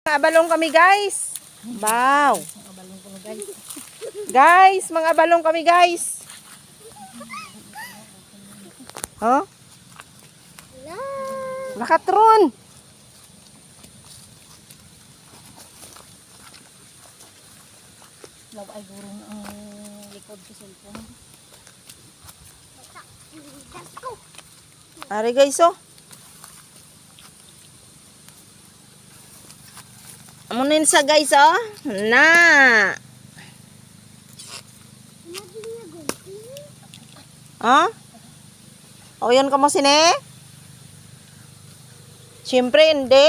Mga balong kami guys. Wow. Guys, mga balong kami guys. Huh? Nakatron. Law ay gurong ang likod sa cellphone. Ari guys oh. Amunin sa guys oh. Na. Ha? O yan ka mo sine? Siyempre hindi.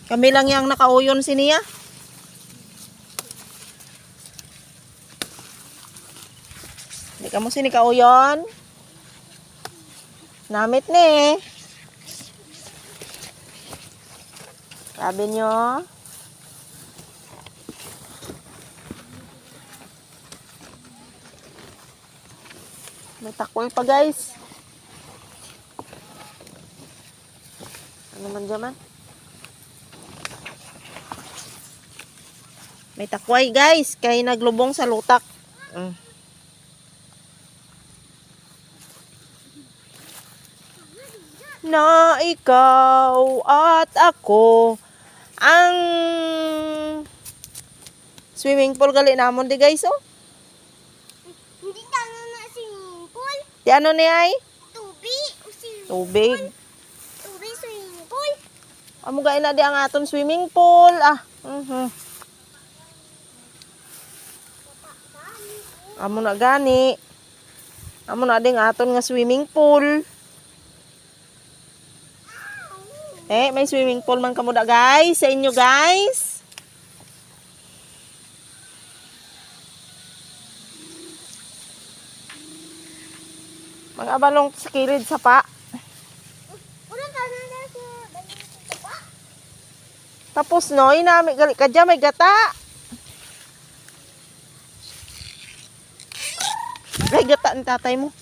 Kami lang yung nakauyon siniya. Hindi ka mo sini kauyon. Namit ni. Sabi nyo. May takol pa guys. Ano man dyan? May takway guys. Kaya naglubong sa lutak. Na ikaw at ako ang swimming pool gali namon di guys oh. Hindi tayo na swimming pool. Di ano ni ay? Tubig. Tubig. Tubig swimming pool. Amo gay na di ang aton swimming pool ah. Amo na gani. Amo na ding aton nga swimming pool. May swimming pool man kamo da guys sa inyo guys. Mga balong sa kilid sa pa. Una tayo na sa pa. Tapos no, inami gali ka dyan, may gata. May gata ni tatay mo.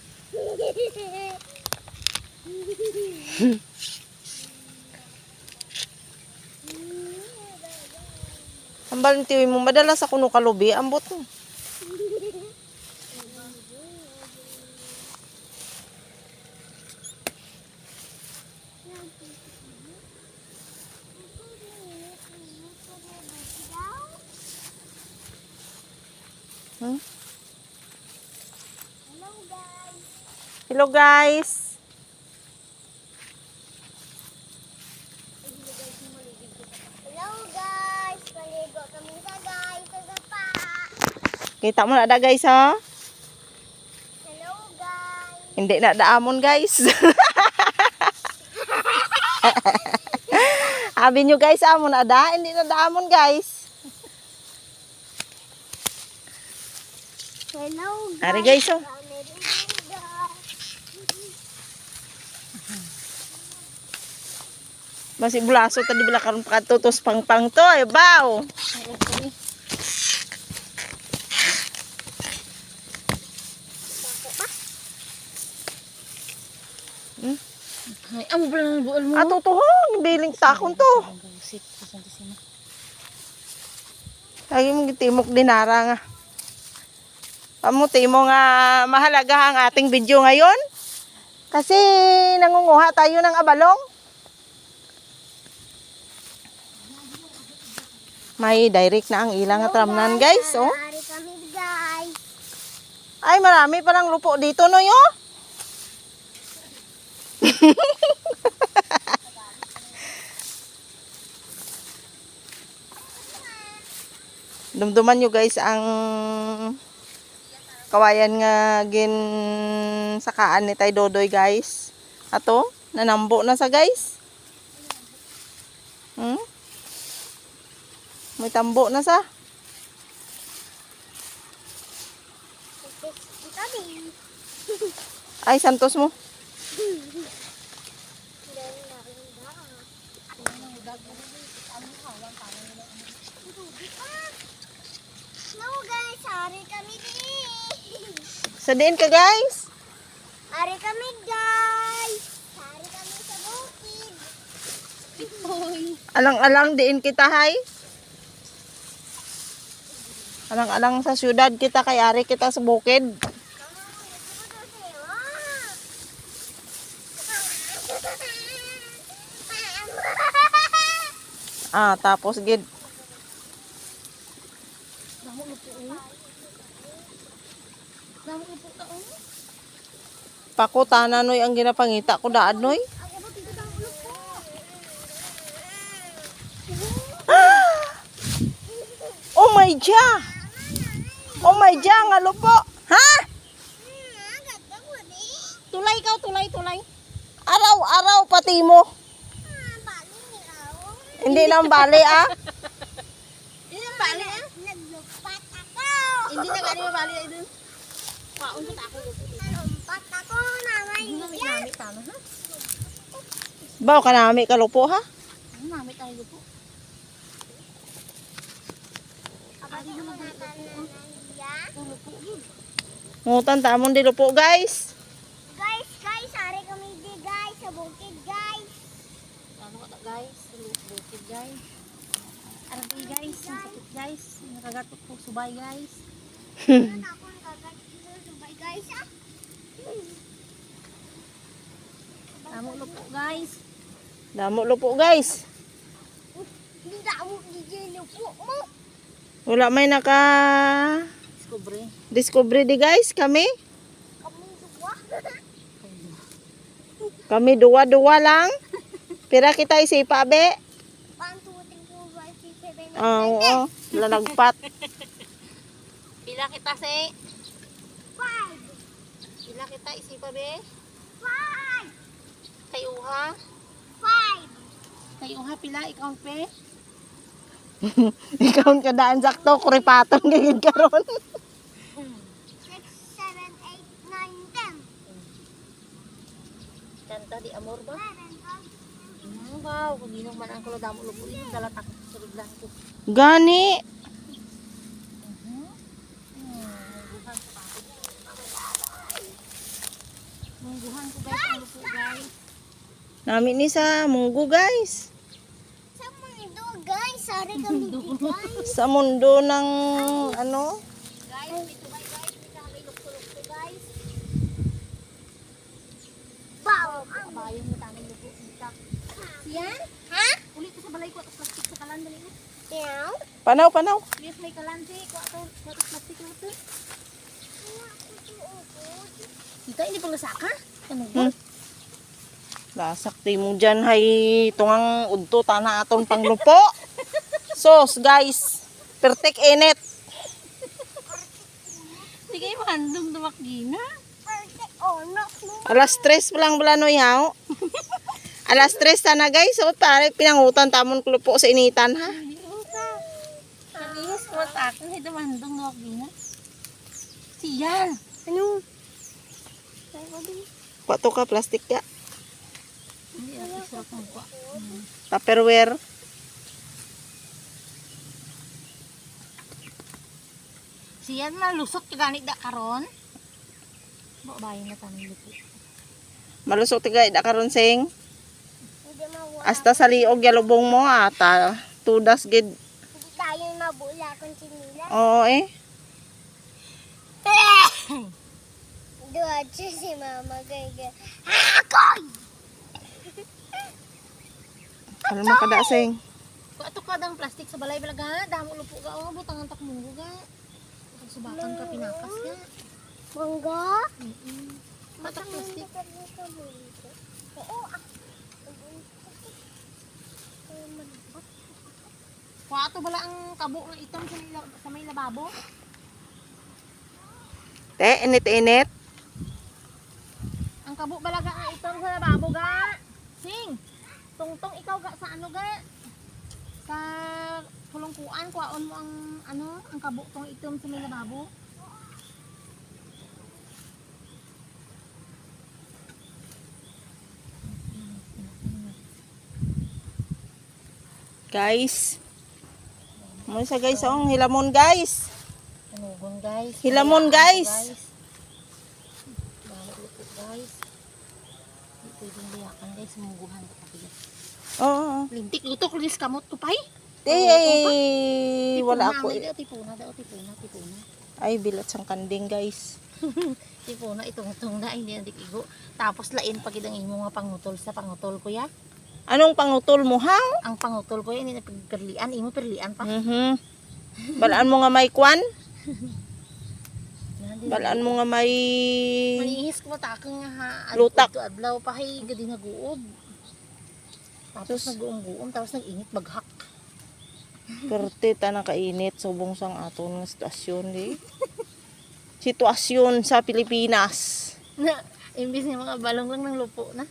Ang balintiwi mo, madalas ako nung kalubi, ambot mo. Hmm? Hello guys. Hello guys. Paligo kami sa guys. Sa pa. Kita mo na da guys ha? Hello guys. Hindi na daamon guys. Sabi nyo guys, amon na da, hindi na daamon guys. Hello guys. Ari guys oh. Masih bulaso tadi bila karon pakatutos pang-pang to ay baw. Ay, amo ba lang buol mo? Ato to ho, biling takon to. Sit sa sina. Lagi mong timok dinara nga. Pamuti mo nga mahalaga ang ating video ngayon. Kasi nangunguha tayo ng abalong. May direct na ang ilang atramnan guys. Oh. Ari kami guys. Ay marami palang lupo dito no yo. Dumduman nyo guys ang kawayan nga gin sakaan ni Tay Dodoy guys. Ato, nanambo na sa guys. May tambo na sa. Kami. Ay, santos mo. Hello guys. Ari kami din. Sa diin ka guys. Ari kami guys. Ari kami sa bukid. Hoy. Alang-alang diin kita hay. Alang-alang sa syudad kita kay ari kita sa bukid. Ah, tapos gid Damo lupo eh. Damo lupo ta oh. pakutana noy ang ginapangita ko daan noy. Oh my ja. Oh my ja nga lupo. Ha? Tulay ikaw, tulay. Araw-araw pati mo. Hindi nang bali ah. Hindi na bali ah. Naglupat ako. Hindi na gani mabali ay dun. Paon sa ako lupo. Naglupat ako naman. Hindi na may namit tama ha. Baw ka nami ka lupo ha. Ano namit tayo lupo? Abadi mo na Lupo gid. Ngutan tamon di lupo guys. Guys, ari kami di guys sa bukid guys. Ano ka ta guys? Bukid guys. Arabi guys, ang sakit guys. Nakagatot po subay guys. Ano ako nagagat dito subay guys ah. Damo lupo guys. Damo lupo guys. Hindi na mo DJ lupo mo. Wala may naka Discovery. discovery di guys kami. Kami dua. Kami duwa-duwa lang. Pira kita isipa be. Pantuting ko ba si Seven? Oo, wala nagpat. Pila kita si? 5. Pila kita isipa be? 5. Kay uha. 5. Kay uha pila ikaw pe? Ikaw ka daan sakto kuripatong gigid karon. 6, 7, 8, 9, 10. Kanta di amor ba? 11, 12. Wow, kung ginong man ang kulo damo lupo ito dalat ako sa biglang ko. Gani. Mungguhan ko guys ang lupo guys. Nami ni sa munggo guys. Sa mundo guys, ari kami di guys. Sa mundo ng ano? Guys, may tubay guys, may kami lukso-lukso guys. Wow! Abayan mo tanong lupo itak. Siyan? Ha? Uli ko sa balay ko at plastic sa kalan dali na. Meow? Panaw. Yes, may kalan si ko ato plastic na ito. Kita ini pala saka? Ano ba? Lasak ti mo dyan hay tungang udto tana aton panglupo. Sos guys. Pertek init. Sige, mandong dumak gina. Perfect. Oh, no. Alas 3 pa lang balanoy haw. Alas 3 sana guys. So pare pinangutan tamon klupo sa initan ha. Kanihis ko at akin, ito mandong dumak gina. Siyan! Ano? Pato ka plastic ya. Hindi, ako sarap mo pa. Tupperware. Siyan, malusot ka ganit da karon. Babayin na tanong lupo. Malusok tigay da karon sing. Hindi mawala. Hasta sa liog yalubong mo ata. Tudas gid. Hindi tayo mabula kung sinila. Oo eh. Duwacho si mama gaya. Kalma ka da sing. Kung ato ka dang plastic sa balay balaga, damo lupo ka, o, butangan tak munggo ga. Pag subakan ka, pinakas ka. Mangga? Matak plastic. Oo. Kung ato bala ang kabo ng itom sa may lababo. Te, init-init. Ang kabo balaga ang itom sa lababo ga. Sing! Tungtong ikaw ga sa ano ga. Sa kulungkuan, kuwaon mo ang ano, ang kabo tong itom sa may lababo. Guys. Mo sa guys ang hilamon guys. Anugon guys. Hilamon, guys. Balik lupo guys. Hindi pwedeng liyakan guys, mungguhan ko kapila. Oo. Lintik, lutok, linis kamot ko pay. Wala ako. Tipuna. Ay, bilat sang kanding, guys. Tipuna, itong na, hindi na igo. Tapos lain pag idang imo nga pangutol sa pangutol ko ya. Anong pangutol mo, hang? Ang pangutol ko ya, hindi na pagperlian. Imo perlian pa. Balaan mo nga may kwan? Yan, di na- Balaan mo nga may... Manihis ko matakang nga ha. Lutak. Adlaw pa hay, gadi naguob. Tapos Sus. naguom-guom, tapos nag-init baghak. Perte ta na kainit. Subong sang aton nga sitwasyon, di. Sitwasyon sa Pilipinas. Na, imbis nga mga balong lang ng lupo na.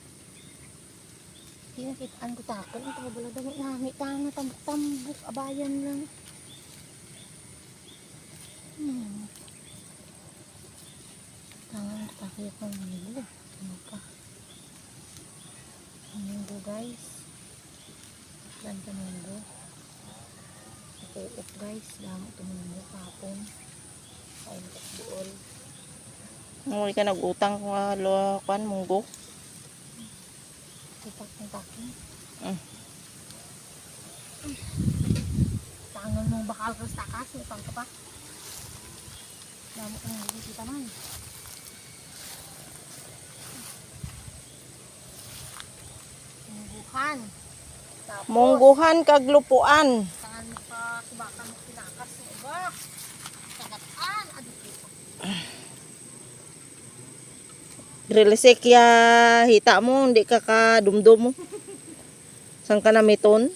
Hindi nakitaan ko takon. Ang kabala daw nami ta na tambok-tambok. Abayan lang. Tangan ko takot ng minggo. Ano pa? Minggo guys. Lan ka minggo. Uop guys. Damo ito minggo kapon. Kain ka buol. Muli ka nag-utang nga kwan, munggo. Tupak ng takin. Mm. Tangan mong bakal ka sa takas. Utang ka pa. Damo ka minggo kita man. Mungguhan. Tapos, Mungguhan kag lupuan. tangan mo ka subakan mo tinakas mo ba? Kagataan. Adikita. Rilisek ya hita mo, hindi ka kadumdum mo. Sang ka namiton?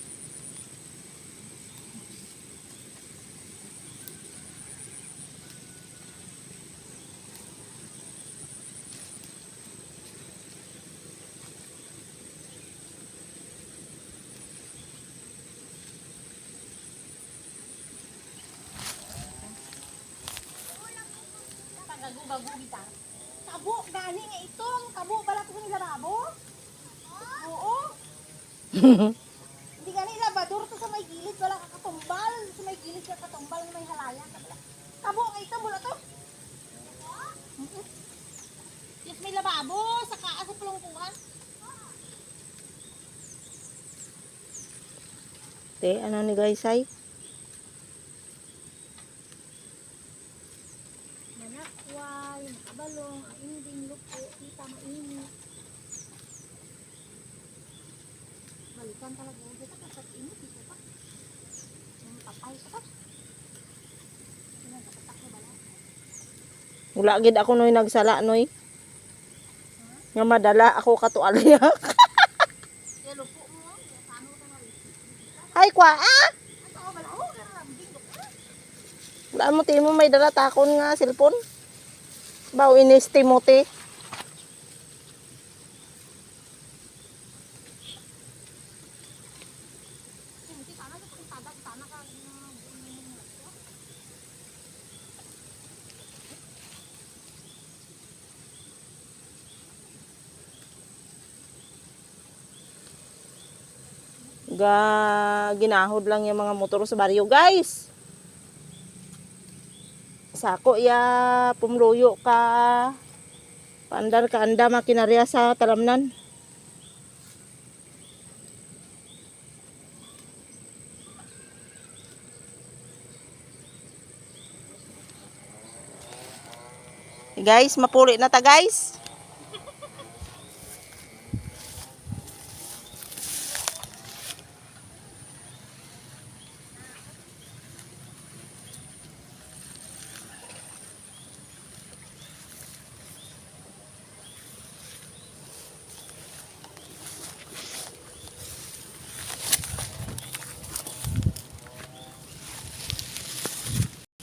Pagago-bago kita. Kabo, gani nga itong. Kabo, balat ko nila babo? Oo. Hindi gani labador to sa may gilid. Wala ka katumbal. Sa may gilid ka katumbal na may halayan. Kabo nga itong, wala to. Yes, may lababo. Sa kaas sa pulungkuhan. Te, ano ni guys ay? Manakway, makabalong, ang inding lupo, kita mainit. Balikan talaga. Dito ka sa init, dito pa. Yung papay pa pa. Pinagkatak mo bala. Wala gid ako noy nagsala noy. Nga madala ako katualya. Kaya lupo mo, paano ka na rin? Ay kwa ah! Ano ka bala? Oo, kaya rambing lupo. Wala mo timo may dala takon nga cellphone. Baw inis Timothy. Hindi, sana sa pagtadag, sana ka na buong mo. Ginahod lang yung mga motor sa baryo guys. Sako ya pumluyo ka. Pandar ka anda makinarya sa talamnan. Guys, mapuli na ta guys.